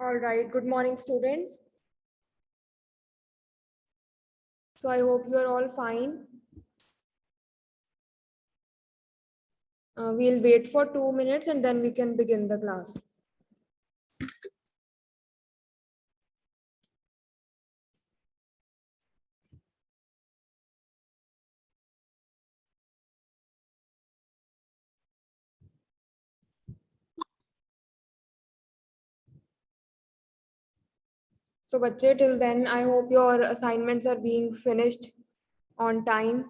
All right, good morning, students. So I hope you are all fine. We'll wait for 2 minutes and then we can begin the class. So bachche, till then, I hope your assignments are being finished on time.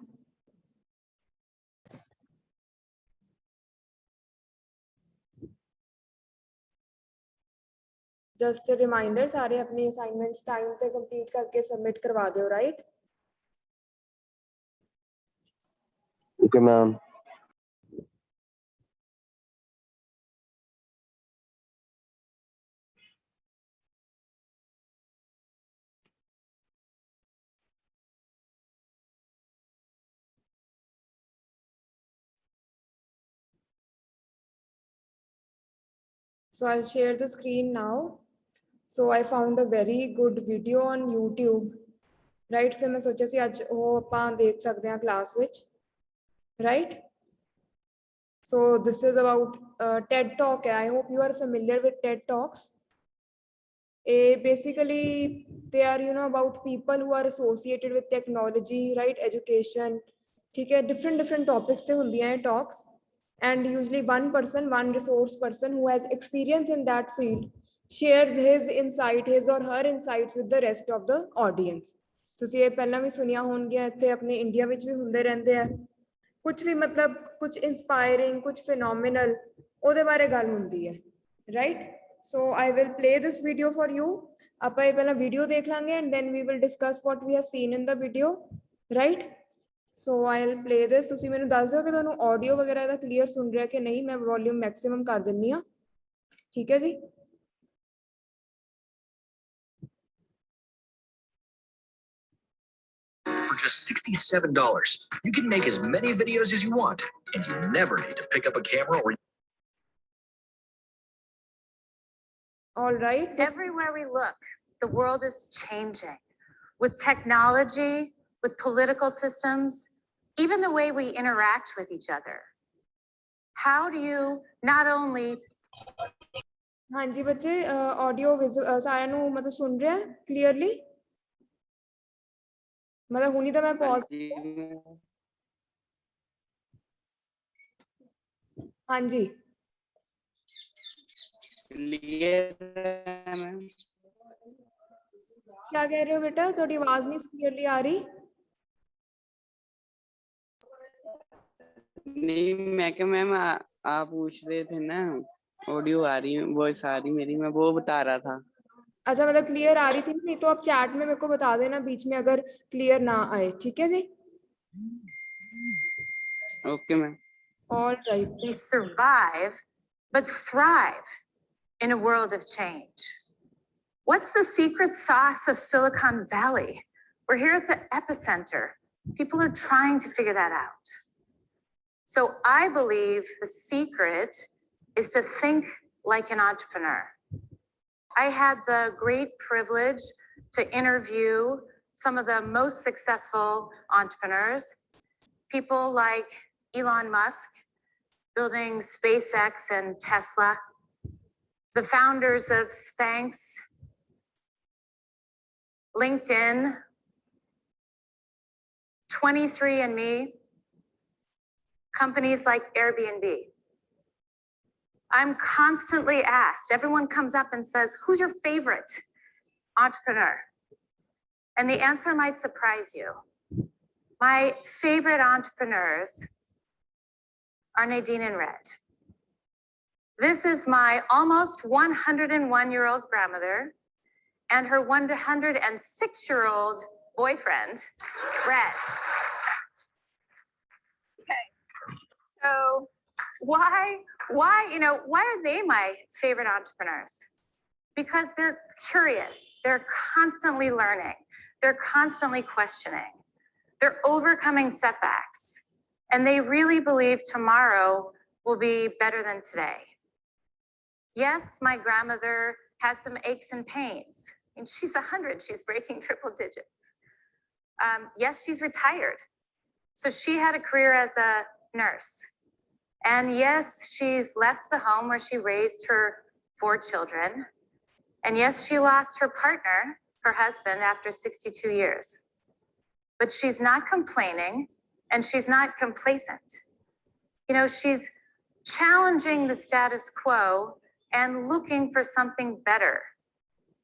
Just a reminder, सारे अपने assignments time पे complete करके submit करवा दो, right? Okay, ma'am. So I'll share the screen now. So I found a very good video on YouTube. Right? फिर मैं सोचा सी आज वो ਆਪਾਂ देख सकते हैं class ਵਿੱਚ. Right? So this is about TED Talk. I hope you are familiar with TED Talks. Basically, they are about people who are associated with technology, right? Education. Okay, different topics te hundi hain talks, and usually one resource person who has experience in that field shares his or her insights with the rest of the audience. ਤੁਸੀਂ ਇਹ ਪਹਿਲਾਂ ਵੀ ਸੁਣਿਆ ਹੋਣਗੀਆਂ ਇੱਥੇ ਆਪਣੇ India ਵਿੱਚ ਵੀ ਹੁੰਦੇ ਰਹਿੰਦੇ ਆ ਕੁਝ ਵੀ ਮਤਲਬ ਕੁਝ ਇਨਸਪਾਇਰਿੰਗ ਕੁਝ ਫਿਨੋਮੀਨਲ ਉਹਦੇ ਬਾਰੇ ਗੱਲ ਹੁੰਦੀ ਹੈ right so I will play this video for you ਆਪਾਂ ਇਹ ਪਹਿਲਾਂ ਵੀਡੀਓ ਦੇਖ ਲਾਂਗੇ and then we will discuss what we have seen in the video right so I'll play this ਤੁਸੀਂ ਮੈਨੂੰ ਦੱਸ ਦਿਓ ਕਿ ਤੁਹਾਨੂੰ ਆਡੀਓ ਵਗੈਰਾ ਦਾ ਕਲੀਅਰ ਸੁਣ ਰਿਹਾ ਕਿ ਨਹੀਂ ਮੈਂ ਵੋਲਿਊਮ ਮੈਕਸਿਮਮ ਕਰ ਦਿੰਨੀ ਆ ਠੀਕ ਹੈ ਜੀ For just $67, you can make as many videos as you want, and you never need to pick up a camera or... All right. Everywhere we look, the world is changing. With technology, with political systems, even the way we interact with each other. How do you not only... हाँ जी बच्चे audio सारे नु मतलब सुन रहे हैं clearly मतलब हुनी तो मैं पॉज हाँ जी क्या कह रहे हो बेटा थोड़ी आवाज नहीं क्लियरली आ रही नहीं मैं क्या मैम आप पूछ रहे थे ना ऑडियो आ रही है वॉइस आ रही मेरी मैं वो बता रहा था अच्छा मतलब क्लियर आ रही थी नहीं तो आप चैट में मेरे को बता देना बीच में अगर क्लियर ना आए ठीक है जी okay ma'am all right We survive but thrive in a world of change. What's the secret sauce of Silicon Valley? We're here at the epicenter. People are trying to figure that out. So I believe the secret is to think like an entrepreneur. I had the great privilege to interview some of the most successful entrepreneurs, people like Elon Musk, building SpaceX and Tesla, the founders of Spanx, LinkedIn, 23andMe, companies like Airbnb. I'm constantly asked, everyone comes up and says, who's your favorite entrepreneur? And the answer might surprise you. My favorite entrepreneurs are Nadine and Red. This is my almost 101-year-old grandmother and her 106-year-old boyfriend, Red. Okay, so why are they my favorite entrepreneurs? Because they're curious, they're constantly learning, they're constantly questioning, they're overcoming setbacks, and they really believe tomorrow will be better than today. Yes, my grandmother has some aches and pains. And she's 100, she's breaking triple digits. Yes, she's retired. So she had a career as a nurse. And yes, she's left the home where she raised her 4 children. And yes, she lost her partner, her husband, after 62 years. But she's not complaining and she's not complacent. You know, she's challenging the status quo and looking for something better.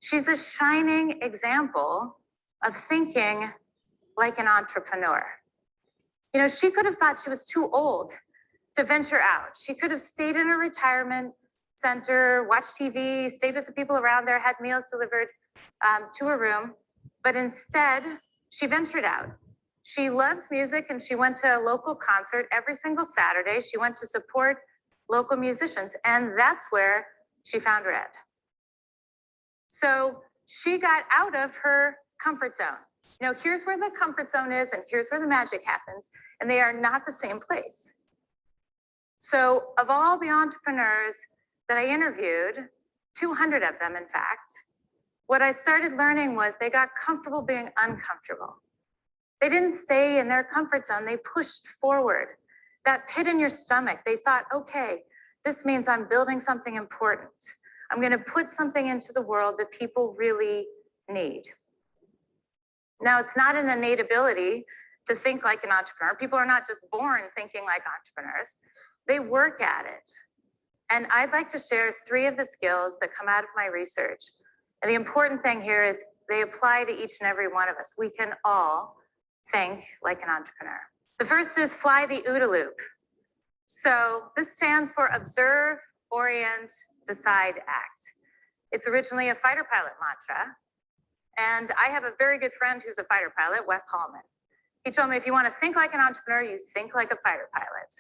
She's a shining example of thinking like an entrepreneur. You know, she could have thought she was too old to venture out. She could have stayed in a retirement center, watched TV, stayed with the people around there, had meals delivered to her room. But instead, she ventured out. She loves music and she went to a local concert every single Saturday. She went to support local musicians, and that's where she found Red. So she got out of her comfort zone. You know, here's where the comfort zone is and here's where the magic happens, and they are not the same place. So of all the entrepreneurs that I interviewed, 200 of them, in fact, what I started learning was they got comfortable being uncomfortable. They didn't stay in their comfort zone. They pushed forward. That pit in your stomach, they thought, okay, this means I'm building something important. I'm going to put something into the world that people really need. Now, it's not an innate ability to think like an entrepreneur. People are not just born thinking like entrepreneurs. They work at it. And I'd like to share 3 of the skills that come out of my research. And the important thing here is they apply to each and every one of us. We can all think like an entrepreneur. The first is fly the OODA loop. So this stands for observe, orient, decide, act. It's originally a fighter pilot mantra. And I have a very good friend who's a fighter pilot, Wes Hallman. He told me, if you want to think like an entrepreneur, you think like a fighter pilot.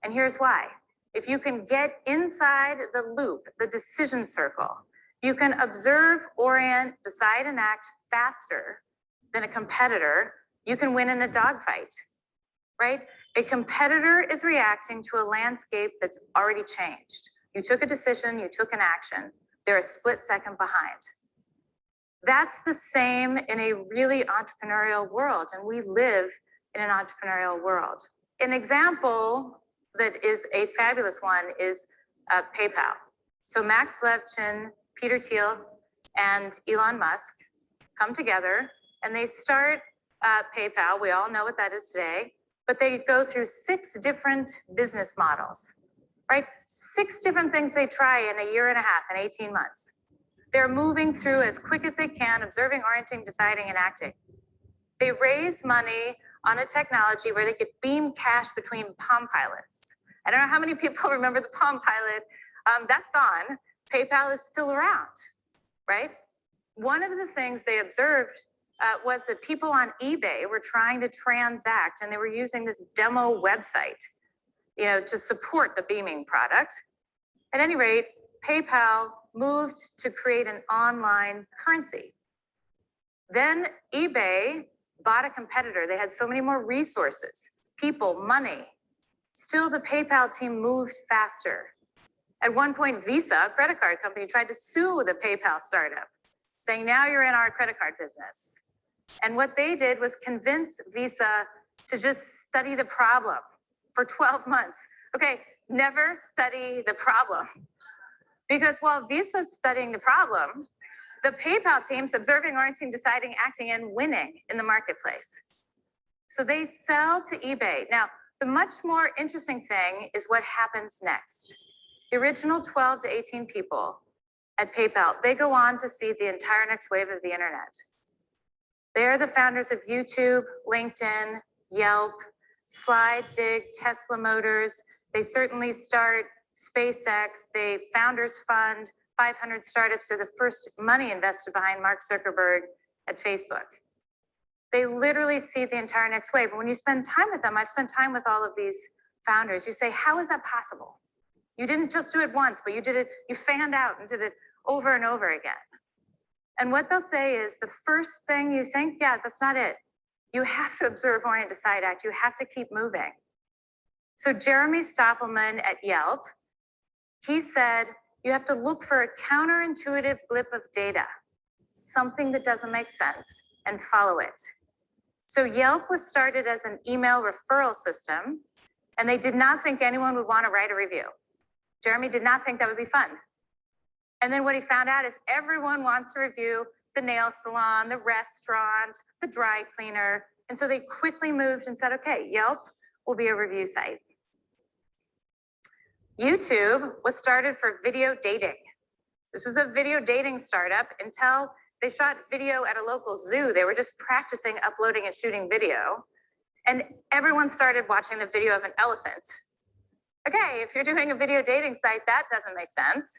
And here's why. If you can get inside the loop, the decision circle, you can observe, orient, decide, and act faster than a competitor, you can win in a dogfight, right? A competitor is reacting to a landscape that's already changed. You took a decision, you took an action, they're a split second behind. That's the same in a really entrepreneurial world, and we live in an entrepreneurial world. An example that is a fabulous one is PayPal. So Max Levchin, Peter Thiel, and Elon Musk come together and they start PayPal. We all know what that is today, but they go through 6 different business models, right? 6 different things they try in a year and a half, in 18 months. They're moving through as quick as they can, observing, orienting, deciding, and acting. They raise money on a technology where they could beam cash between Palm Pilots. I don't know how many people remember the Palm Pilot. That's gone. PayPal is still around, right? One of the things they observed was that people on eBay were trying to transact, and they were using this demo website, you know, to support the beaming product. At any rate, PayPal moved to create an online currency. Then eBay bought a competitor. They had so many more resources, people, money. Still, the PayPal team moved faster. At one point, Visa, a credit card company, tried to sue the PayPal startup, saying, now you're in our credit card business. And what they did was convince Visa to just study the problem for 12 months. Okay, never study the problem. Because while Visa's studying the problem, the PayPal team's observing, orienting, deciding, acting, and winning in the marketplace. So they sell to eBay. Now, the much more interesting thing is what happens next. The original 12 to 18 people at PayPal, they go on to see the entire next wave of the internet. They're the founders of YouTube, LinkedIn, Yelp, Slide, Dig, Tesla Motors. They certainly start SpaceX. They founders fund 500 startups. They're the first money invested behind Mark Zuckerberg at Facebook. They literally see the entire next wave. And when you spend time with them, I've spent time with all of these founders. You say, how is that possible? You didn't just do it once, but you did it, you fanned out and did it over and over again. And what they'll say is the first thing you think, yeah, that's not it. You have to observe, orient, decide, act. You have to keep moving. So Jeremy Stoppelman at Yelp, he said, you have to look for a counterintuitive blip of data, something that doesn't make sense, and follow it. So Yelp was started as an email referral system, and they did not think anyone would want to write a review. Jeremy did not think that would be fun. And then what he found out is everyone wants to review the nail salon, the restaurant, the dry cleaner. And so they quickly moved and said, okay, Yelp will be a review site. YouTube was started for video dating. This was a video dating startup until they shot video at a local zoo. They were just practicing uploading and shooting video. And everyone started watching the video of an elephant. Okay, if you're doing a video dating site, that doesn't make sense.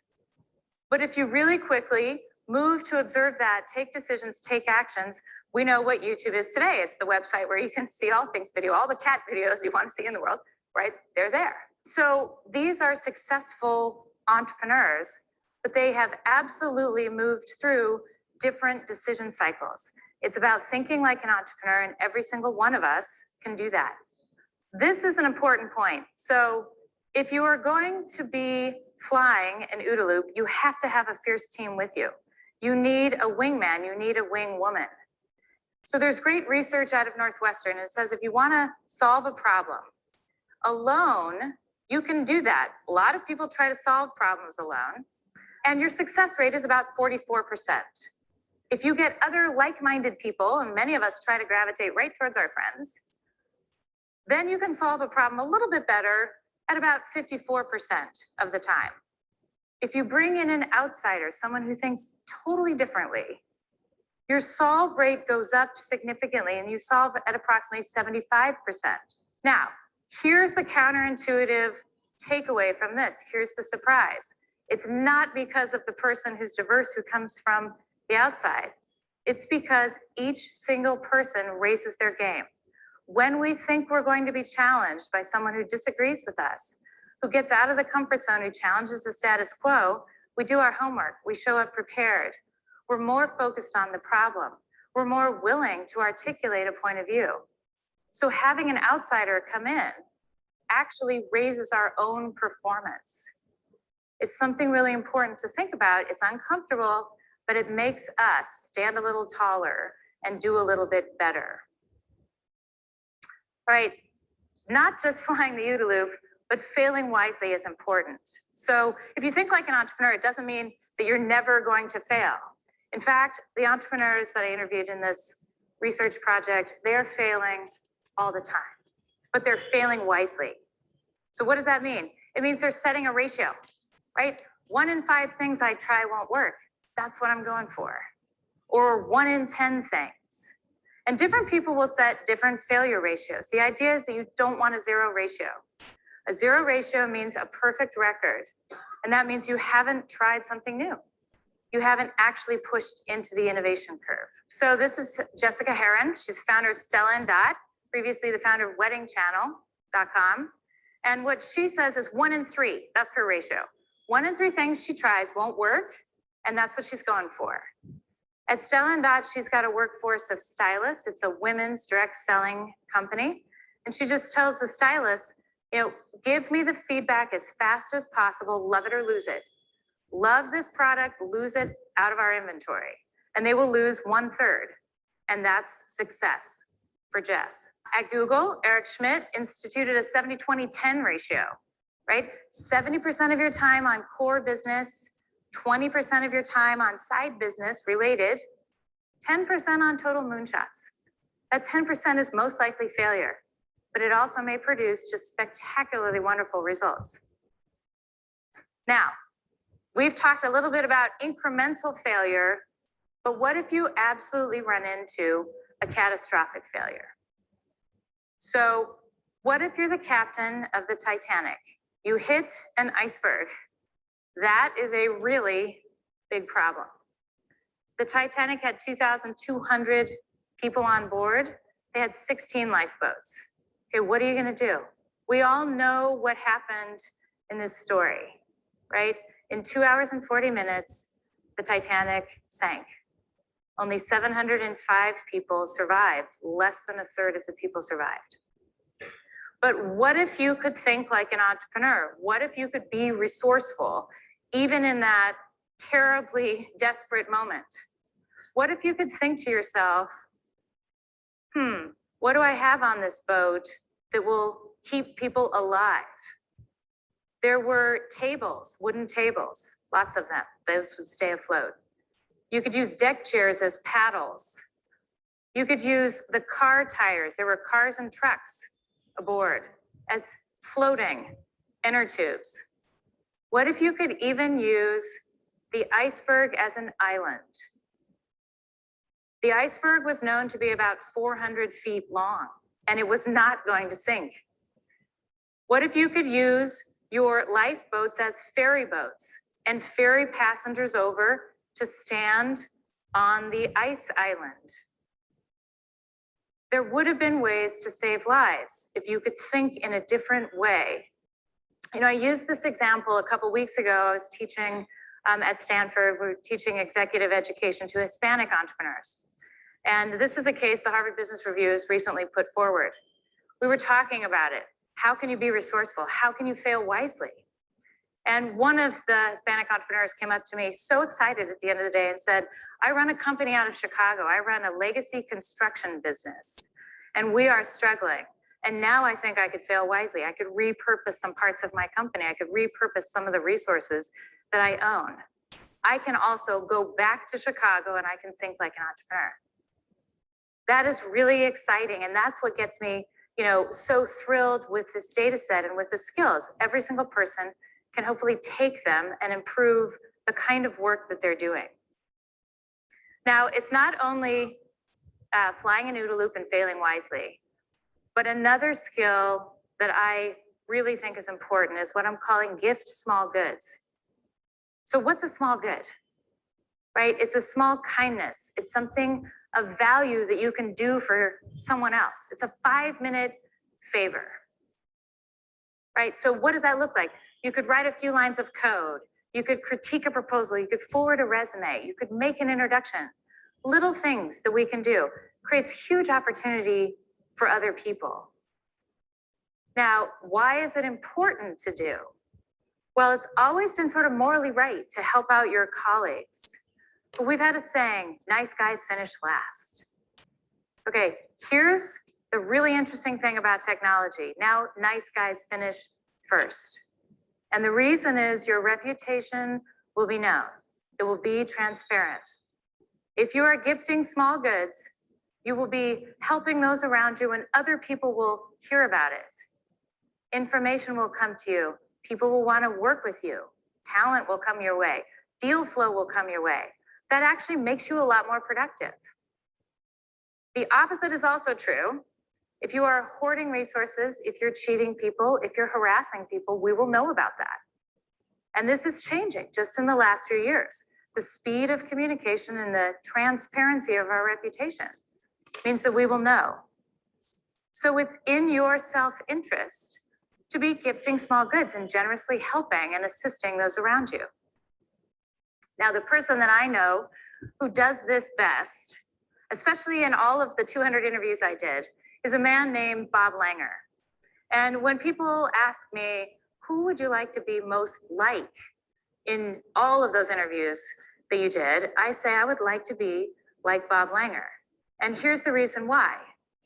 But if you really quickly move to observe that, take decisions, take actions, we know what YouTube is today. It's the website where you can see all things video, all the cat videos you want to see in the world, right? They're there. So these are successful entrepreneurs, but they have absolutely moved through different decision cycles. It's about thinking like an entrepreneur, and every single one of us can do that. This is an important point. So if you are going to be flying an OODA loop, you have to have a fierce team with you. You need a wingman, you need a wing woman. So there's great research out of Northwestern. It says if you want to solve a problem alone, you can do that. A lot of people try to solve problems alone, and your success rate is about 44%. If you get other like-minded people, and many of us try to gravitate right towards our friends, then you can solve a problem a little bit better at about 54% of the time. If you bring in an outsider, someone who thinks totally differently, your solve rate goes up significantly, and you solve at approximately 75%. Now, here's the counterintuitive takeaway from this. Here's the surprise. It's not because of the person who's diverse who comes from the outside. It's because each single person raises their game. When we think we're going to be challenged by someone who disagrees with us, who gets out of the comfort zone, who challenges the status quo, we do our homework. We show up prepared. We're more focused on the problem. We're more willing to articulate a point of view. So having an outsider come in actually raises our own performance. It's something really important to think about. It's uncomfortable, but it makes us stand a little taller and do a little bit better. All right, not just flying the OODA loop, but failing wisely is important. So if you think like an entrepreneur, it doesn't mean that you're never going to fail. In fact, the entrepreneurs that I interviewed in this research project, they're failing all the time, but they're failing wisely. So what does that mean? It means they're setting a ratio, right? 1 in 5 things I try won't work. That's what I'm going for. Or 1 in 10 things. And different people will set different failure ratios. The idea is that you don't want a 0 ratio. A 0 ratio means a perfect record. And that means you haven't tried something new. You haven't actually pushed into the innovation curve. So this is Jessica Heron. She's founder of Stella and Dot, previously the founder of weddingchannel.com. And what she says is 1 in 3, that's her ratio. 1 in 3 things she tries won't work, and that's what she's going for. At Stella and Dot, she's got a workforce of stylists. It's a women's direct selling company. And she just tells the stylists, you know, give me the feedback as fast as possible, love it or lose it. Love this product, lose it out of our inventory. And they will lose 1/3. And that's success for Jess. At Google, Eric Schmidt instituted a 70-20-10 ratio, right? 70% of your time on core business, 20% of your time on side business related, 10% on total moonshots. That 10% is most likely failure, but it also may produce just spectacularly wonderful results. Now, we've talked a little bit about incremental failure, but what if you absolutely run into a catastrophic failure? So what if you're the captain of the Titanic? You hit an iceberg. That is a really big problem. The Titanic had 2,200 people on board. They had 16 lifeboats. Okay, what are you gonna do? We all know what happened in this story, right? In 2 hours and 40 minutes, the Titanic sank. Only 705 people survived. Less than 1/3 of the people survived. But what if you could think like an entrepreneur? What if you could be resourceful? even in that terribly desperate moment? What if you could think to yourself, what do I have on this boat that will keep people alive? There were tables, wooden tables, lots of them. Those would stay afloat. You could use deck chairs as paddles. You could use the car tires. There were cars and trucks aboard as floating inner tubes. What if you could even use the iceberg as an island? The iceberg was known to be about 400 feet long, and it was not going to sink. What if you could use your lifeboats as ferry boats and ferry passengers over to stand on the ice island? There would have been ways to save lives if you could think in a different way. You know, I used this example a couple weeks ago. I was teaching at Stanford. We're teaching executive education to Hispanic entrepreneurs. And this is a case the Harvard Business Review has recently put forward. We were talking about it. How can you be resourceful? How can you fail wisely? And one of the Hispanic entrepreneurs came up to me so excited at the end of the day and said, I run a company out of Chicago. I run a legacy construction business, and we are struggling. And now I think I could fail wisely. I could repurpose some parts of my company. I could repurpose some of the resources that I own. I can also go back to Chicago and I can think like an entrepreneur. That is really exciting. And that's what gets me, so thrilled with this data set and with the skills. Every single person can hopefully take them and improve the kind of work that they're doing. Now, it's not only flying an OODA loop and failing wisely, but another skill that I really think is important is what I'm calling gift small goods. So what's a small good, right? It's a small kindness. It's something of value that you can do for someone else. It's a 5-minute favor, right? So what does that look like? You could write a few lines of code. You could critique a proposal. You could forward a resume. You could make an introduction. Little things that we can do creates huge opportunity for other people. Now, why is it important to do? Well, it's always been sort of morally right to help out your colleagues. But we've had a saying, nice guys finish last. Okay, here's the really interesting thing about technology. Now, nice guys finish first. And the reason is your reputation will be known. It will be transparent. If you are gifting small goods, you will be helping those around you and other people will hear about it. Information will come to you. People will want to work with you. Talent will come your way. Deal flow will come your way. That actually makes you a lot more productive. The opposite is also true. If you are hoarding resources, if you're cheating people, if you're harassing people, we will know about that. And this is changing just in the last few years. The speed of communication and the transparency of our reputation means that we will know. So it's in your self-interest to be gifting small goods and generously helping and assisting those around you. Now, the person that I know who does this best, especially in all of the 200 interviews I did, is a man named Bob Langer. And when people ask me, who would you like to be most like in all of those interviews that you did, I say I would like to be like Bob Langer. And here's the reason why.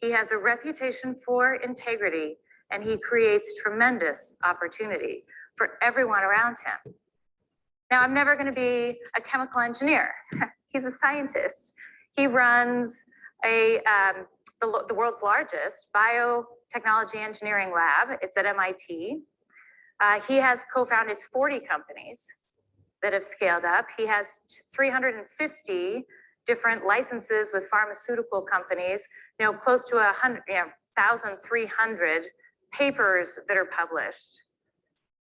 He has a reputation for integrity and he creates tremendous opportunity for everyone around him. Now, I'm never going to be a chemical engineer. He's a scientist. He runs the world's largest biotechnology engineering lab. It's at MIT. He has co-founded 40 companies that have scaled up. He has 350 different licenses with pharmaceutical companies, close to 1,300 papers that are published.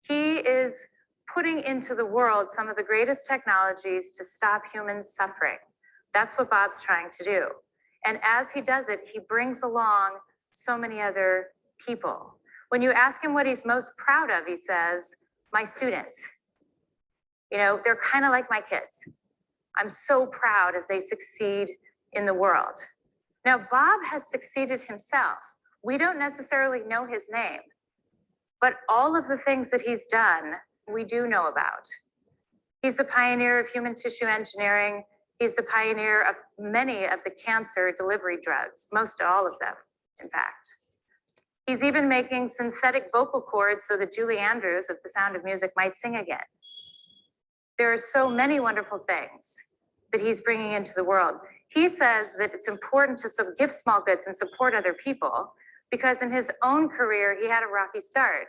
He is putting into the world some of the greatest technologies to stop human suffering. That's what Bob's trying to do. And as he does it, he brings along so many other people. When you ask him what he's most proud of, he says, my students. They're kind of like my kids. I'm so proud as they succeed in the world. Now, Bob has succeeded himself. We don't necessarily know his name, but all of the things that he's done, we do know about. He's the pioneer of human tissue engineering. He's the pioneer of many of the cancer delivery drugs, most all of them, in fact. He's even making synthetic vocal cords so that Julie Andrews of The Sound of Music might sing again. There are so many wonderful things that he's bringing into the world. He says that it's important to give small goods and support other people because in his own career, he had a rocky start.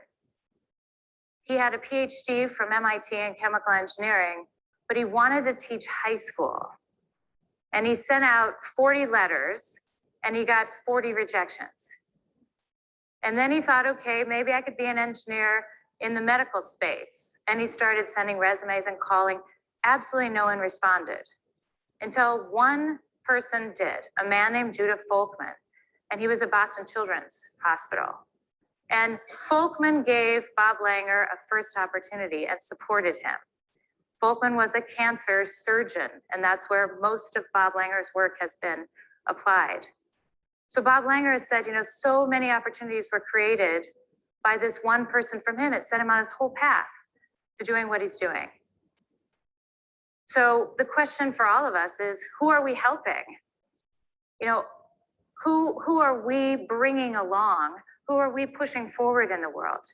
He had a PhD from MIT in chemical engineering, but he wanted to teach high school. And he sent out 40 letters and he got 40 rejections. And then he thought, okay, maybe I could be an engineer in the medical space. And he started sending resumes and calling. Absolutely no one responded until one person did, a man named Judah Folkman. And he was at Boston Children's Hospital. And Folkman gave Bob Langer a first opportunity and supported him. Folkman was a cancer surgeon, and that's where most of Bob Langer's work has been applied. So Bob Langer has said, so many opportunities were created by this one person from him. It set him on his whole path to doing what he's doing. So the question for all of us is, who are we helping? Who are we bringing along? Who are we pushing forward in the world?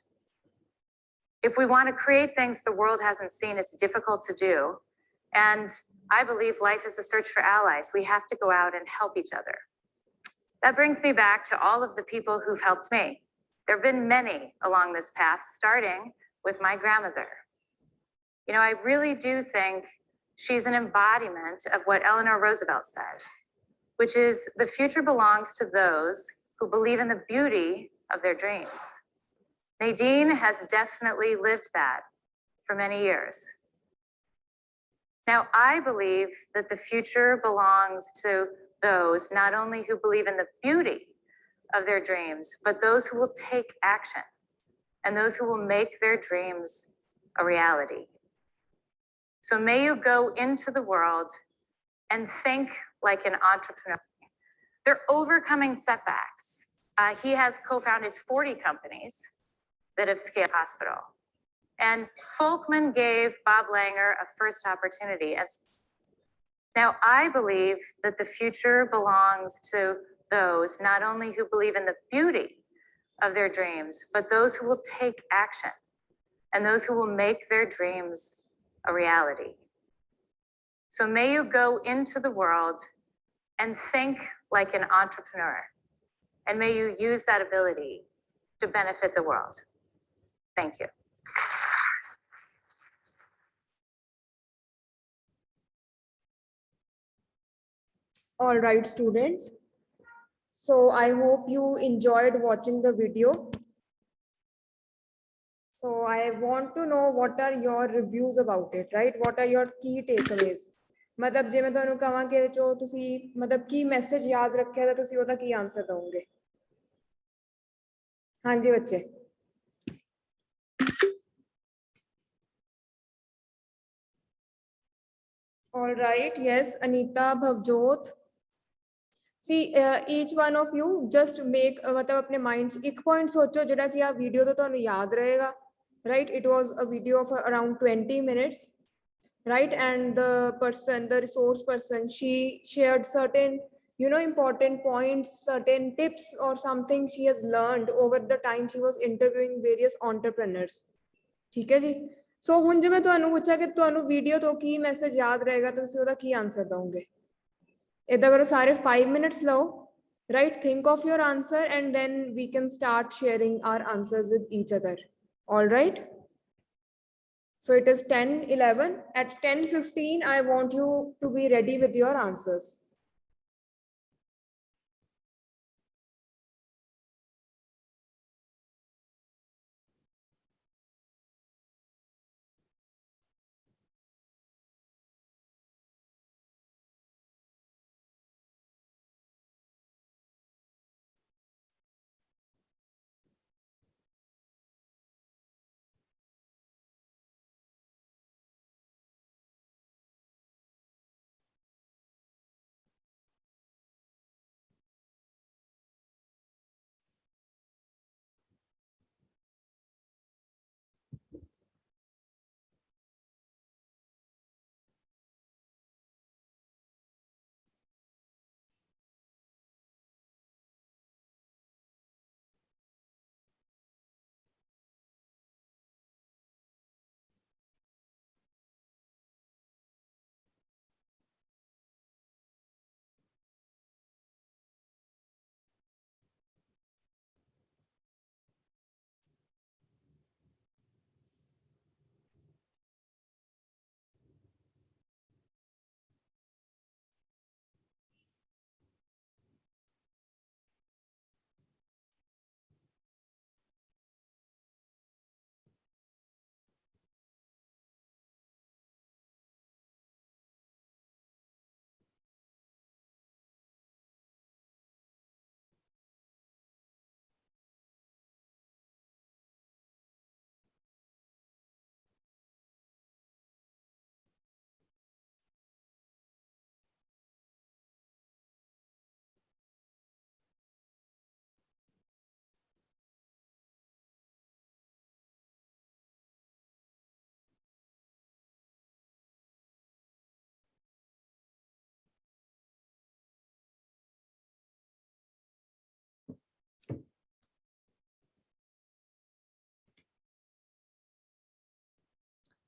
If we want to create things the world hasn't seen, it's difficult to do. And I believe life is a search for allies. We have to go out and help each other. That brings me back to all of the people who've helped me. There have been many along this path, starting with my grandmother. I really do think she's an embodiment of what Eleanor Roosevelt said, which is the future belongs to those who believe in the beauty of their dreams. Nadine has definitely lived that for many years. Now, I believe that the future belongs to those not only who believe in the beauty of their dreams, but those who will take action and those who will make their dreams a reality. So may you go into the world and think like an entrepreneur. They're overcoming setbacks. He has co-founded 40 companies that have scaled hospital. And Folkman gave Bob Langer a first opportunity. Now, I believe that the future belongs to those not only who believe in the beauty of their dreams, but those who will take action and those who will make their dreams a reality. So may you go into the world and think like an entrepreneur, and may you use that ability to benefit the world. Thank you. All right, students. So I hope you enjoyed watching the video. So I want to know what are your reviews about it, right? What are your key takeaways? मतलब जे मैं ਤੁਹਾਨੂੰ ਕਹਾਂ ਕਿ ਇਹਦੇ ਚੋਂ ਤੁਸੀਂ मतलब ਕੀ message ਯਾਦ ਰੱਖਿਆ ਤਾਂ ਤੁਸੀਂ ਉਹਦਾ ਕੀ ਆਨਸਰ ਦੋਗੇ? ਹਾਂਜੀ ਬੱਚੇ। All right, yes, Anita, Bhavjot. See, each one of you just make मतलब अपने mind च एक point सोचो ਜਿਹੜਾ कि आ video तो ਤੁਹਾਨੂੰ याद रहेगा, right? It was a video of around 20 minutes, right? And the person, the resource person, she shared certain, important points, certain tips or something she has learned over the time she was interviewing various entrepreneurs. ठीक है जी? So ਹੁਣ ਜੇ ਮੈਂ ਤੁਹਾਨੂੰ ਪੁੱਛਾਂ ਕਿ ਤੁਹਾਨੂੰ video ਤੋਂ ਕੀ ਮੈਸੇਜ ਯਾਦ ਰਹੇਗਾ ਤਾਂ ਤੁਸੀਂ ਉਹਦਾ ਕੀ ਆਨਸਰ ਦੋਗੇ? इधर करो सारे 5 minutes low, right? Think of your answer and then we can start sharing our answers with each other. All right? So it is 10:11. At 10:15, I want you to be ready with your answers.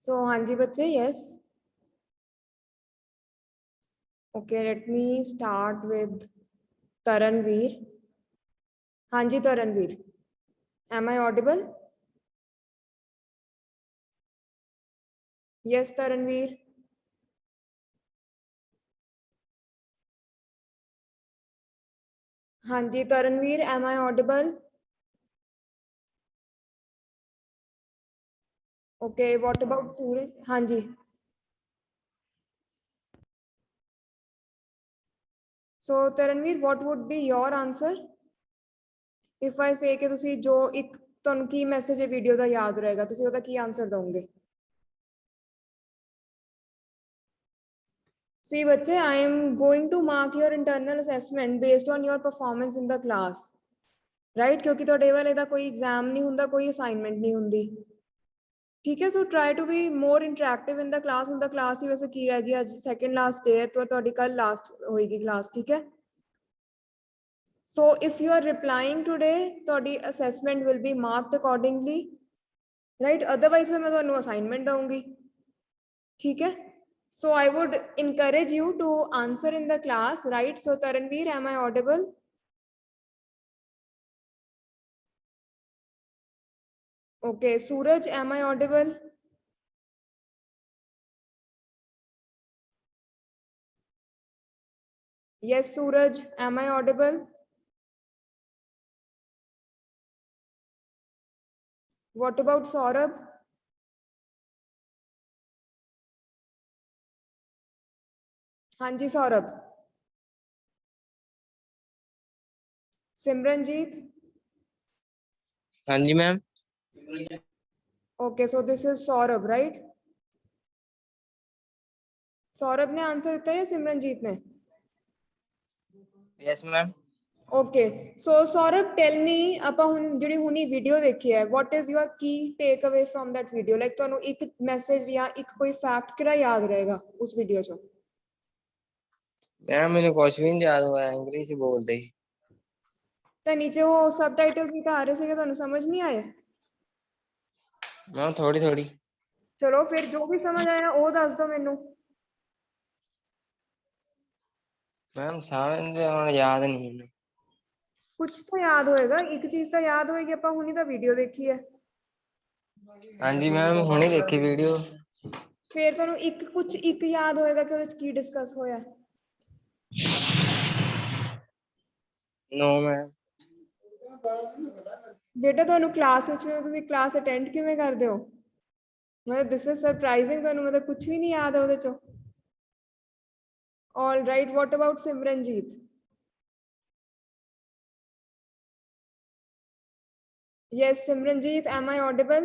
So hanji bachche, yes. Okay, let me start with Taranveer. Hanji Taranveer, am I audible? Yes, Taranveer. Hanji Taranveer, am I audible? Okay, what about Suraj? Hanji. So Taranveer, what would be your answer? If I say कि तुसी जो एक ਤੁਹਾਨੂੰ ਕੀ message ਹੈ video ਦਾ ਯਾਦ ਰਹੇਗਾ ਤੁਸੀਂ ਉਹਦਾ ਕੀ ਆਨਸਰ ਦੋਗੇ? See ਬੱਚੇ, I am going to mark your internal assessment based on your performance in the class, right? ਕਿਉਂਕਿ ਤੁਹਾਡੇ ਵਾਲੇ ਦਾ ਕੋਈ ਐਗਜ਼ਾਮ ਨਹੀਂ ਹੁੰਦਾ, ਕੋਈ ਅਸਾਈਨਮੈਂਟ ਨਹੀਂ ਹੁੰਦੀ, ਠੀਕ ਹੈ? So try to be more interactive in the class. ਹੁੰਦਾ ਕਲਾਸ ਹੀ ਵੈਸੇ ਕੀ ਰਹਿ ਗਈ, ਅੱਜ ਸੈਕੰਡ ਲਾਸਟ ਡੇ ਹੈ, ਤੁਹਾਡੀ ਕੱਲ ਲਾਸਟ ਹੋਏਗੀ ਕਲਾਸ, ਠੀਕ ਹੈ? So if you are replying today, ਤੁਹਾਡੀ assessment will be marked accordingly, right? Otherwise ਫਿਰ ਮੈਂ ਤੁਹਾਨੂੰ assignment ਦਊਂਗੀ, ਠੀਕ ਹੈ? So I would encourage you to answer in the class, right? So Taranveer, am I audible? Okay, Suraj, am I audible? Yes, Suraj, am I audible? What about Saurabh? Hanji Saurabh. Simranjeet? हाँ जी ma'am. Okay, so this is Saurabh, right? Saurabh ने answer दिया या सिमरनजीत ने? Yes ma'am. Okay, so Saurabh, tell me, ਆਪਾਂ ਹੁਣ ਜਿਹੜੀ ਹੁਣੀ ਵੀਡੀਓ ਦੇਖੀ ਹੈ, what is your key takeaway from that video? Like ਤੁਹਾਨੂੰ ਇੱਕ ਮੈਸੇਜ ਜਾਂ ਇੱਕ ਕੋਈ ਫੈਕਟ ਕਿਹੜਾ ਯਾਦ ਰਹੇਗਾ ਉਸ ਵੀਡੀਓ ਚੋਂ? मैम मैंने कुछ भी नहीं याद हुआ, इंग्लिश ही बोलते ही। ਤਾਂ ਨੀਚੇ ਉਹ ਸਬਟਾਈਟਲਸ ਵੀ ਤਾਂ ਆ ਰਹੇ ਸੀਗੇ, ਤੁਹਾਨੂੰ ਸਮਝ ਨਹੀਂ ਆਏ? मैम थोड़ी थोड़ी। ਚਲੋ ਫਿਰ ਜੋ ਵੀ ਸਮਝ ਆਇਆ ਉਹ ਦੱਸ ਦਿਓ ਮੈਨੂੰ। मैम समझ और याद नहीं है। ਕੁਝ ਤਾਂ ਯਾਦ ਹੋਏਗਾ, ਇੱਕ ਚੀਜ਼ ਤਾਂ ਯਾਦ ਹੋਏਗੀ, ਆਪਾਂ ਹੁਣੀ ਤਾਂ ਵੀਡੀਓ ਦੇਖੀ ਹੈ। हाँ जी मैम हुणे देखी वीडियो। ਫਿਰ ਤੁਹਾਨੂੰ ਇੱਕ ਯਾਦ ਹੋਏਗਾ ਕਿ ਉਹਦੇ ਚ ਕੀ ਡਿਸਕਸ ਹੋਇਆ? No ma'am. ਬੇਟਾ ਤੁਹਾਨੂੰ ਕਲਾਸ ਵਿੱਚ ਵੀ ਤੁਸੀਂ ਕਲਾਸ ਅਟੈਂਡ ਕਿਵੇਂ ਕਰਦੇ ਹੋ? ਮਤਲਬ ਦਿਸ ਇਜ਼ ਸਰਪ੍ਰਾਈਜ਼ਿੰਗ, ਤੁਹਾਨੂੰ ਮਤਲਬ ਕੁਝ ਵੀ ਨਹੀਂ ਯਾਦ ਹੈ ਉਹਦੇ ਚੋਂ। All right, what about Simranjeet? Yes, Simranjeet, am I audible?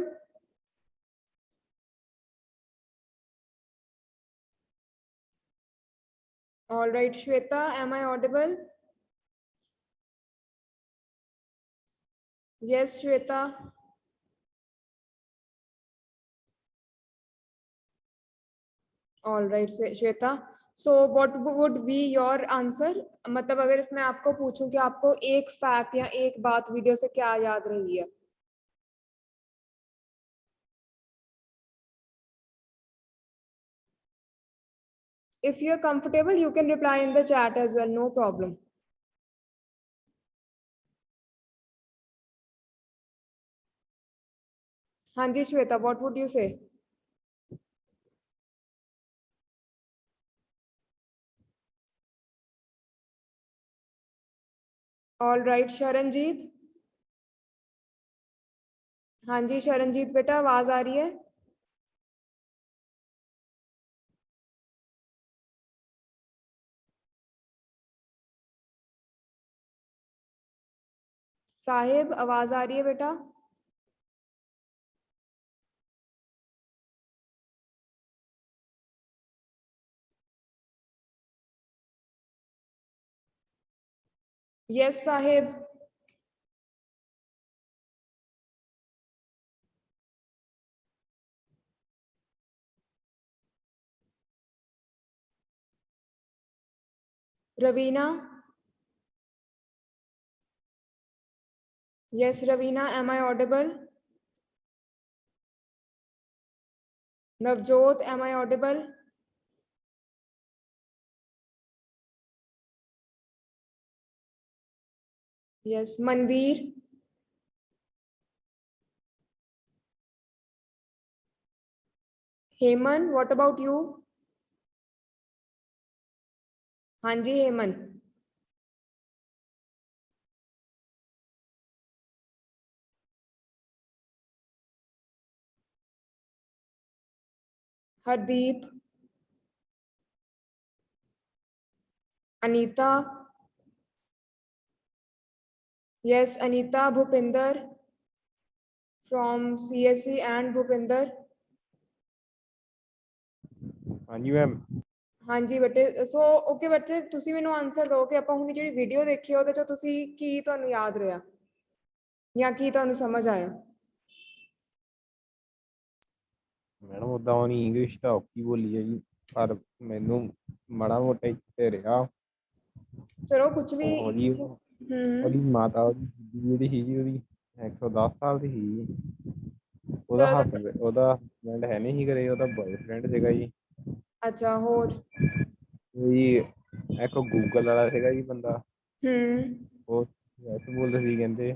All right, Shweta, am I audible? Yes, Shweta. All right, Shweta. So what would be your answer? मतलब अगर इसमें आपको पूछूं कि आपको एक फैक्ट या एक बात वीडियो से क्या याद रही है? If you're comfortable, you can reply in the chat as well, no problem. Hanji Shweta, what would you say? All right, Sharanjeet. हाँ जी शरणजीत बेटा, आवाज आ रही है? साहिब, आवाज आ रही है बेटा? Yes Sahib. Raveena? Yes, Ravina, am I audible? Navjot, am I audible? Yes. Manveer? Heman, what about you? Hanji, Heman. Hardeep? Anita? Yes, Anita, Bhupinder from CSE and Bhupinder. ਹਾਂਜੀ ਮੈਮ ਹਾਂਜੀ ਬੇਟੇ ਸੋ ਓਕੇ ਬੱਚੇ ਤੁਸੀਂ ਮੈਨੂੰ ਆਨਸਰ ਦਿਓ ਕਿ ਆਪਾਂ ਹੁਣ ਜਿਹੜੀ ਵੀਡੀਓ ਦੇਖੀ ਉਹਦੇ ਚੋਂ ਤੁਸੀਂ ਕੀ ਤੁਹਾਨੂੰ ਯਾਦ ਰਿਹਾ ਜਾਂ ਕੀ ਤੁਹਾਨੂੰ ਸਮਝ ਆਇਆ ਮੈਡਮ ਉਦਾਂ ਉਹਨੀ ਇੰਗਲਿਸ਼ ਤਾਂ ਔਖੀ ਬੋਲੀ ਹੈ ਜੀ ਪਰ ਮੈਨੂੰ ਮਾੜਾ ਮੋਟਾ ਇੱਥੇ ਰਿਹਾ ਚਲੋ ਕੁਝ ਵੀ ਉਹਦੀ ਮਾਤਾ ਉਹਦੀ ਜਿਹੜੀ ਸੀਗੀ ਉਹਦੀ 110 ਸਾਲ ਦੀ ਸੀ ਉਹਦਾ ਚਲੋ ਹਸਬੈਂਡ ਉਹਦਾ ਹਸਬੈਂਡ ਹੈ ਨਹੀਂ ਸੀ ਘਰੇ ਉਹਦਾ ਬॉयਫ੍ਰੈਂਡ ਸੀਗਾ ਜੀ ਅੱਛਾ ਹੋਰ ਜੀ ਇੱਕ ਗੂਗਲ ਵਾਲਾ ਸੀਗਾ ਜੀ ਬੰਦਾ ਉਹ ਵੈਸੇ ਬੋਲਦੇ ਸੀ ਕਹਿੰਦੇ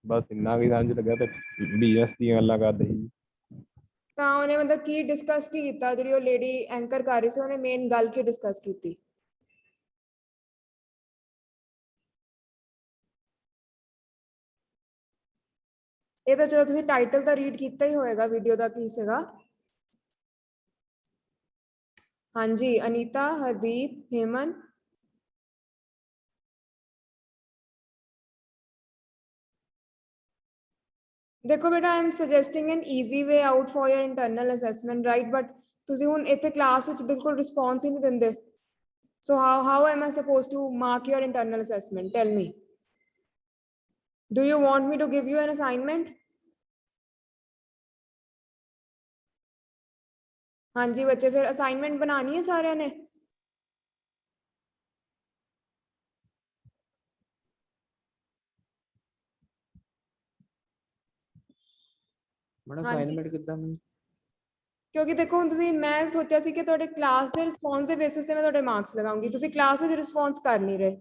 ਬਸ ਇੰਨਾ ਵੀ ਸਮਝ ਲੱਗਾ ਤੇ ਬਿਜ਼ਨਸ ਦੀਆਂ ਗੱਲਾਂ ਕਰਦੇ ਸੀ ਤਾਂ ਉਹਨੇ ਮਤਲਬ ਕੀ ਡਿਸਕਸ ਕੀ ਕੀਤਾ ਜਿਹੜੀ ਉਹ ਲੇਡੀ ਐਂਕਰ ਕਰ ਰਹੀ ਸੀ ਉਹਨੇ ਮੇਨ ਗੱਲ ਕੀ ਡਿਸਕਸ ਕੀਤੀ ਇਹ ਤਾਂ ਚਲੋ ਤੁਸੀਂ ਟਾਈਟਲ ਤਾਂ ਰੀਡ ਕੀਤਾ ਹੀ ਹੋਏਗਾ ਵੀਡੀਓ ਦਾ ਕੀ ਸੀਗਾ ਹਾਂਜੀ ਅਨੀਤਾ ਹਰਦੀਪ ਹੇਮਨ ਦੇਖੋ ਬੇਟਾ I am suggesting an easy way out for your internal assessment right but ਤੁਸੀਂ ਹੁਣ ਇੱਥੇ ਕਲਾਸ ਵਿੱਚ ਬਿਲਕੁਲ ਰਿਸਪੌਂਸ ਹੀ ਨਹੀਂ ਦਿੰਦੇ so how am I supposed to mark your internal assessment tell me do you want me to give you an assignment ਹਾਂਜੀ ਬੱਚੇ ਫਿਰ ਅਸਾਈਨਮੈਂਟ ਬਣਾਉਣੀ ਹੈ ਸਾਰਿਆਂ ਨੇ ਮੈਡਮ ਅਸਾਈਨਮੈਂਟ ਕਿੱਦਾਂ ਕਿਉਂਕਿ ਦੇਖੋ ਹੁਣ ਤੁਸੀਂ ਮੈਂ ਸੋਚਿਆ ਸੀ ਕਿ ਤੁਹਾਡੇ ਕਲਾਸ ਦੇ ਰਿਸਪੌਂਸ ਦੇ ਬੇਸਿਸ ਤੇ ਮੈਂ ਤੁਹਾਡੇ ਮਾਰਕਸ ਲਗਾਉਂਗੀ ਤੁਸੀਂ ਕਲਾਸ ਵਿੱਚ ਰਿਸਪੌਂਸ ਕਰ ਨਹੀਂ ਰਹੇ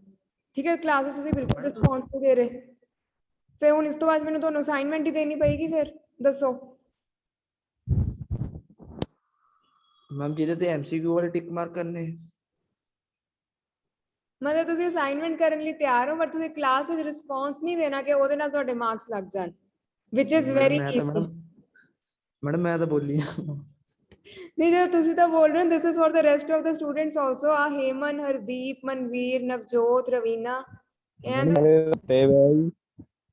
ਠੀਕ ਹੈ ਕਲਾਸ ਵਿੱਚ ਤੁਸੀਂ ਬਿਲਕੁਲ ਰਿਸਪੌਂਸ ਨਹੀਂ ਦੇ ਰਹੇ ਫਿਰ ਹੁਣ ਇਸ ਤੋਂ ਬਾਅਦ ਮੈਨੂੰ ਤੁਹਾਨੂੰ ਅਸਾਈਨਮੈਂਟ ਹੀ ਦੇਣੀ ਪਏਗੀ ਫਿਰ ਦੱਸੋ ਮੈਮ ਜਿਹਦੇ ਤੇ ਐਮਸੀਕਿਊ ਵਾਲੇ ਟਿਕ ਮਾਰਕ ਕਰਨੇ ਮਤਲਬ ਤੁਸੀਂ ਅਸਾਈਨਮੈਂਟ ਕਰਨ ਲਈ ਤਿਆਰ ਹੋ ਪਰ ਤੁਸੀਂ ਕਲਾਸ ਵਿੱਚ ਰਿਸਪੌਂਸ ਨਹੀਂ ਦੇਣਾ ਕਿ ਉਹਦੇ ਨਾਲ ਤੁਹਾਡੇ ਮਾਰਕਸ ਲੱਗ ਜਾਣ ਵਿਚ ਇਜ਼ ਵੈਰੀ ਮੈਡਮ ਮੈਂ ਤਾਂ ਬੋਲੀ ਨਹੀਂ ਜਦੋਂ ਤੁਸੀਂ ਤਾਂ ਬੋਲ ਰਹੇ ਹੋ this is for the rest of the students also ਆ ਹੇਮਨ ਹਰਦੀਪ ਮਨਵੀਰ ਨਵਜੋਤ ਰਵੀਨਾ ਐਂਡ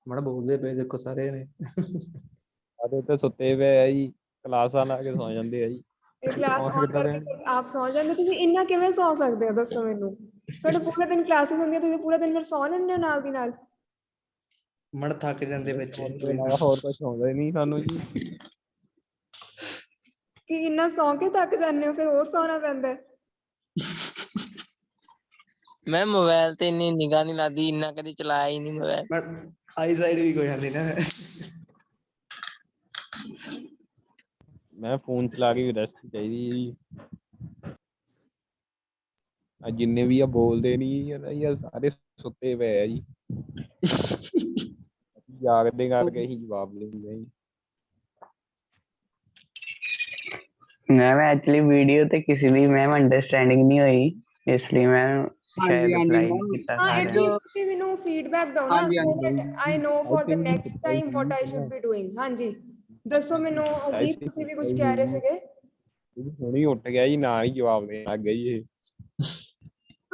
ਮੈਡਮ ਬੋਲਦੇ ਪਏ ਦੇਖੋ ਸਾਰੇ ਨੇ ਸਾਡੇ ਤੇ ਸੁੱਤੇ ਪਏ ਆ ਜੀ ਕਲਾਸਾਂ ਲਾ ਕੇ ਸੌ ਜਾਂਦੇ ਆ ਜੀ ਕਲਾਸ ਰਿਸਪੌਂਸ ਆਨ ਕਿੱਦਾਂ ਦੇਣ ਕਰਕੇ ਆਪ ਸੌ ਜਾਂਦੇ ਤੁਸੀਂ ਇੰਨਾ ਕਿਵੇਂ ਸੌ ਸਕਦੇ ਹੋ ਦੱਸੋ ਮੈਨੂੰ ਤੁਹਾਡੇ ਪੂਰੇ ਦਿਨ ਕਲਾਸਿਸ ਹੁੰਦੀਆਂ ਤੁਸੀਂ ਪੂਰਾ ਦਿਨ ਫਿਰ ਸੌ ਲੈਂਦੇ ਹੋ ਨਾਲ ਦੀ ਨਾਲ ਮੜ ਥੱਕ ਜਾਂਦੇ ਬੱਚੇ ਸੌਣ ਤੋਂ ਇਲਾਵਾ ਹੋਰ ਕੁਝ ਆਉਂਦਾ ਹੀ ਨਹੀਂ ਸਾਨੂੰ ਜੀ ਕਿ ਇੰਨਾ ਸੌ ਕੇ ਥੱਕ ਜਾਂਦੇ ਹੋ ਫਿਰ ਹੋਰ ਸੌਣਾ ਪੈਂਦਾ ਮੈਂ ਮੋਬਾਈਲ ਤੇ ਇੰਨੀ ਨਿਗਾਹ ਨਹੀਂ ਲੱਗਦੀ ਇੰਨਾ ਕਦੇ ਚਲਾਇਆ ਹੀ ਨਹੀਂ ਮੋਬਾਈਲ ਆਈ ਸਾਈਡ ਵੀ ਕੋਈ ਜਾਂਦੀ ਨਾ ਮੈਂ ਫੋਨ ਚਲਾ ਕੇ ਵੀ ਰੈਸਟ ਚਾਹੀਦੀ ਜੀ ਆ ਜਿੰਨੇ ਵੀ ਆ ਬੋਲਦੇ ਨਹੀਂ ਯਾਰ ਸਾਰੇ ਸੁੱਤੇ ਪਏ ਆ ਜੀ ਜਾਗਦੇ ਕਰਕੇ ਹੀ ਜਵਾਬ ਲੈਂਦੇ ਜੀ मैम एक्चुअली वीडियो ਤੇ ਕਿਸੇ ਦੀ ਮੈਮ ਅੰਡਰਸਟੈਂਡਿੰਗ ਨਹੀਂ ਹੋਈ ਇਸ ਲਈ ਮੈਂ ਸ਼ਾਇਦ ਅਪਲਾਈ ਕੀਤਾ ਹਾਂ ਸਾਰਿਆਂ ਨੂੰ ਐਟਲੀਸਟ ਤੁਸੀਂ ਮੈਨੂੰ ਫੀਡਬੈਕ ਦਿਓ ਨਾ so that I know for the next time what I should be doing ਹਾਂਜੀ ਦੱਸੋ ਮੈਨੂੰ ਦੀਪ ਤੁਸੀਂ ਵੀ ਕੁਝ ਕਹਿ ਰਹੇ ਸੀਗੇ ਹੁਣੀ ਉੱਠ ਗਿਆ ਜੀ ਨਾਲ ਹੀ ਜਵਾਬ ਦੇਣ ਲੱਗ ਗਈ ਇਹ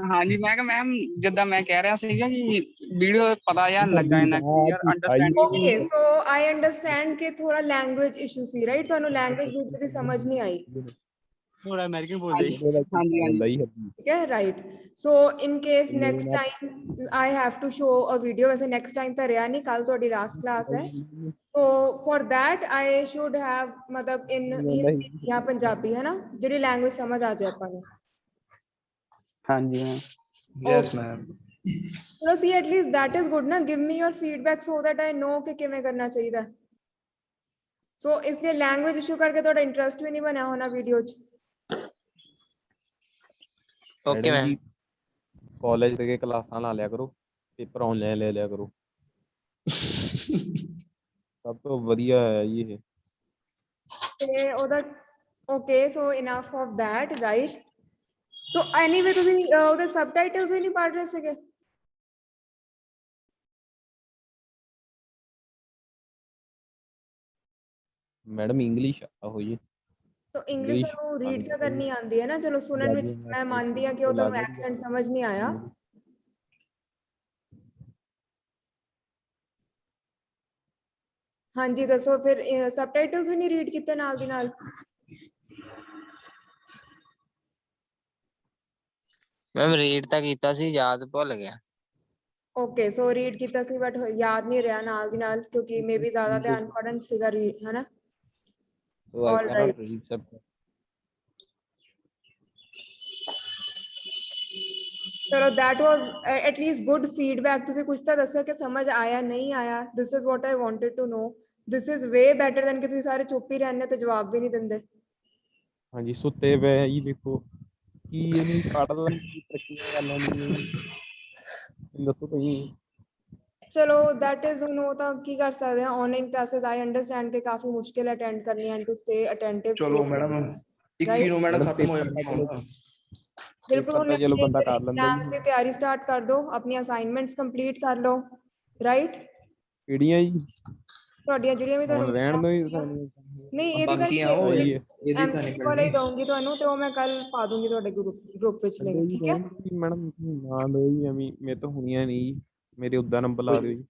ਹਾਂਜੀ ਮੈਂ ਕਿਹਾ ਮੈਮ ਜਿੱਦਾਂ ਮੈਂ ਕਹਿ ਰਿਹਾ ਸੀਗਾ ਕਿ ਵੀਡੀਓ ਪਤਾ ਜਾਂ ਲੱਗਾ ਇਹਨਾਂ clear understanding okay so I understand ਕਿ ਥੋੜਾ ਲੈਂਗੁਏਜ ਇਸ਼ੂ ਸੀ ਰਾਈਟ ਤੁਹਾਨੂੰ ਲੈਂਗੁਏਜ ਦੂਜੇ ਦੀ ਸਮਝ ਨਹੀਂ ਆਈ ਥੋੜਾ ਅਮਰੀਕਨ ਬੋਲਦੇ ਹਾਂਜੀ ਹਾਂਜੀ ਠੀਕ ਹੈ right so in case next time I have to show a video ਵੈਸੇ ਨੈਕਸਟ ਟਾਈਮ ਤਾਂ ਰਿਹਾ ਨਹੀਂ ਕੱਲ ਤੁਹਾਡੀ ਲਾਸਟ ਕਲਾਸ ਹੈ so for that I should have ਮਤਲਬ ਇਨ ਹਿੰਦੀ ਜਾਂ ਪੰਜਾਬੀ ਹੈ ਨਾ ਜਿਹੜੀ ਲੈਂਗੁਏਜ ਸਮਝ ਆ ਜਾਏ ਆਪਾਂ ਨੂੰ ਹਾਂਜੀ ਮੈਮ ਯੈਸ ਮੈਮ ਚਲੋ ਸੀ ਐਟਲੀਸਟ that is good ਨਾ give me your feedback so that I know ਕਿ ਕਿਵੇਂ ਕਰਨਾ ਚਾਹੀਦਾ ਸੋ ਇਸ ਲਈ ਲੈਂਗੁਏਜ ਇਸ਼ੂ ਕਰਕੇ ਤੁਹਾਡਾ ਇੰਟਰਸਟ ਵੀ ਨਹੀਂ ਬਣਿਆ ਹੋਣਾ ਵੀਡੀਓ 'ਚ। Okay madam ma'am. ਜੀ ਕਾਲਜ ਦੇ ਕਲਾਸਾਂ ਲਾ ਲਿਆ ਕਰੋ, ਪੇਪਰ ਆਨਲਾਈਨ ਲੈ ਲਿਆ ਕਰੋ, ਸਭ ਤੋਂ ਵਧੀਆ ਹੈ ਜੀ ਇਹ। ਤੇ ਉਹਦਾ okay, so enough of that, right. So anyway ਤੁਸੀਂ ਉਹਦੇ ਸਬਟਾਈਟਲਸ ਵੀ ਨਹੀਂ ਪੜ੍ਹ ਰਹੇ ਸੀਗੇ? ਮੈਡਮ ਇੰਗਲਿਸ਼ ਆਹੋ ਜੀ, ਤਾਂ ਇੰਗਲਿਸ਼ ਨੂੰ ਰੀਡ ਤਾਂ ਕਰਨੀ ਆਉਂਦੀ ਹੈ ਨਾ, ਚਲੋ ਸੁਣਨ ਵਿੱਚ ਮੈਂ ਮੰਨਦੀ ਹਾਂ ਕਿ ਉਹ ਤੁਹਾਨੂੰ ਐਕਸੈਂਟ ਸਮਝ ਨਹੀਂ ਆਇਆ। ਹਾਂਜੀ ਦੱਸੋ ਫਿਰ, ਸਬਟਾਈਟਲਸ ਵੀ ਨਹੀਂ ਰੀਡ ਕੀਤੇ ਨਾਲ ਦੀ ਨਾਲ? ਮੈਮ ਰੀਡ ਤਾਂ ਕੀਤਾ ਸੀ, ਯਾਦ ਭੁੱਲ ਗਿਆ। ਓਕੇ, ਸੋ ਰੀਡ ਕੀਤਾ ਸੀ ਬਟ ਯਾਦ ਨਹੀਂ ਰਿਹਾ ਨਾਲ ਦੀ ਨਾਲ, ਕਿਉਂਕਿ ਮੇ ਬੀ ਜ਼ਿਆਦਾ ਧਿਆਨ ਪੜਨ ਸੀਗਾ ਰੀਡ, ਹਨਾ? So I All cannot right. read subtitles. ਚਲੋ that was at least good feedback. ਤੁਸੀਂ ਕੁਝ ਤਾਂ ਦੱਸਿਆ ਕਿ ਸਮਝ ਆਇਆ ਨਹੀਂ ਆਇਆ। This is what I wanted to know. This is way better than ਕਿ ਤੁਸੀਂ ਸਾਰੇ ਚੁੱਪ ਹੀ ਰਹਿੰਦੇ ਤੇ ਜਵਾਬ ਵੀ ਨਹੀਂ ਦਿੰਦੇ। ਹਾਂਜੀ ਸੁੱਤੇ ਪਏ ਆ ਜੀ, ਦੇਖੋ ਕੀ ਇਹਨੂੰ ਪੜ੍ਹ ਲੈਣ ਦੀ ਤਰੱਕੀਆਂ ਕਰ ਲੈਣੀਆਂ ਜੀ, ਦੱਸੋ ਤੁਸੀਂ। ਚਲੋ that is ਉਹ ਤਾਂ ਕੀ ਕਰ ਸਕਦੇ ਹਾਂ, ਆਨਲਾਈਨ ਕਲਾਸਿਸ ਆਈ ਅੰਡਰਸਟੈਂਡ ਕਿ ਕਾਫੀ ਮੁਸ਼ਕਿਲ ਅਟੈਂਡ ਕਰਨੀਆਂ ਟੂ ਸਟੇ ਅਟੈਂਟਿਵ। ਚਲੋ ਮੈਡਮ 21 ਨੂੰ ਮੈਡਮ ਖਤਮ ਹੋ ਜਾਣੀ ਹੁਣ। ਬਿਲਕੁਲ, ਪੇਪਰ ਤਾਂ ਚਲੋ ਬੰਦਾ ਕਰ ਲੈਂਦਾ ਐਗਜ਼ਾਮਸ ਦੀ ਤਿਆਰੀ ਸਟਾਰਟ ਕਰ ਦਿਓ, ਆਪਣੀਆਂ ਅਸਾਈਨਮੈਂਟਸ ਕੰਪਲੀਟ ਕਰ ਲਓ, ਰਾਈਟ? ਕਿਹੜੀਆਂ ਜੀ? ਤੁਹਾਡੀਆਂ ਜਿਹੜੀਆਂ ਵੀ ਤੁਹਾਨੂੰ ਹੁਣ ਰਹਿਣ ਦੋ ਜੀ ਸਾਨੂੰ। ਨਹੀਂ, ਇਹਦੀ ਬਾਕੀ ਆ ਉਹ ਇਹਦੀ ਤਾਂ ਨਹੀਂ MCQ ਵਾਲਾ ਹੀ ਦਊਂਗੀ ਤੁਹਾਨੂੰ, ਤੇ ਉਹ ਮੈਂ ਕੱਲ ਪਾ ਦੂੰਗੀ ਤੁਹਾਡੇ ਗਰੁੱਪ ਵਿੱਚ ਲਿੰਕ, ਠੀਕ ਹੈ? ਮੈਡਮ ਨਾ ਦਿਓ ਜੀ ਐਵੇਂ, ਮੇਰੇ ਤੋਂ ਹੋਣੀਆਂ ਨਹੀਂ ਜੀ, ਮੇਰੇ ਉੱਦਾਂ ਨੰਬਰ ਲਾ ਦਿਓ ਜੀ।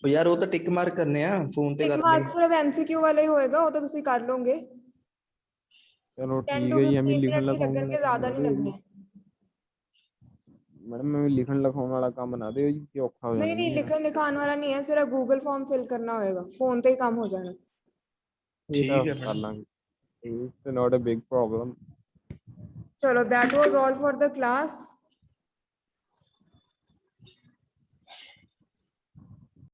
ਉਹ ਯਾਰ ਉਹ ਤਾਂ ਟਿਕ ਮਾਰਕ ਕਰਨੇ ਆ, ਫੋਨ ਤੇ ਇੱਕ ਕਰਦੇ ਮਾਰਕ ਸਿਰਫ MCQ ਵਾਲਾ ਹੀ ਹੋਏਗਾ, ਉਹ ਤਾਂ ਤੁਸੀਂ ਕਰ ਲਓਗੇ। ਚਲੋ 10 ਠੀਕ to ਹੈ ਜੀ, ਐਵੇਂ 15 ਲਿਖਣ ਮਿੰਟਸ ਹੀ ਲਿਖਾਉਣ ਲੱਗਣਗੇ, ਜ਼ਿਆਦਾ ਨਹੀਂ ਲੱਗਣੇ। ਮੈਡਮ ਐਵੇਂ ਲਿਖਣ ਲਿਖਾਉਣ ਵਾਲਾ ਕੰਮ ਨਾ ਦਿਓ ਜੀ, ਕਿ ਔਖਾ ਹੋ ਜਾਣਾ ਨਹੀਂ ਜੀ ਮੇਰਾ। ਲਿਖਣ ਲਿਖਾਉਣ ਵਾਲਾ ਨਹੀਂ ਹੈ, ਸਿਰਫ ਗੂਗਲ ਫਾਰਮ ਫਿਲ ਕਰਨਾ ਹੋਏਗਾ, ਫੋਨ ਤੇ ਹੀ ਕੰਮ ਹੋ ਜਾਣਾ। ਇਹ ਤਾਂ ਠੀਕ ਹੈ ਕਰ ਮੈਡਮ। ਲਾਂਗੇ, it's not a big problem. ਚਲੋ that was all for the class.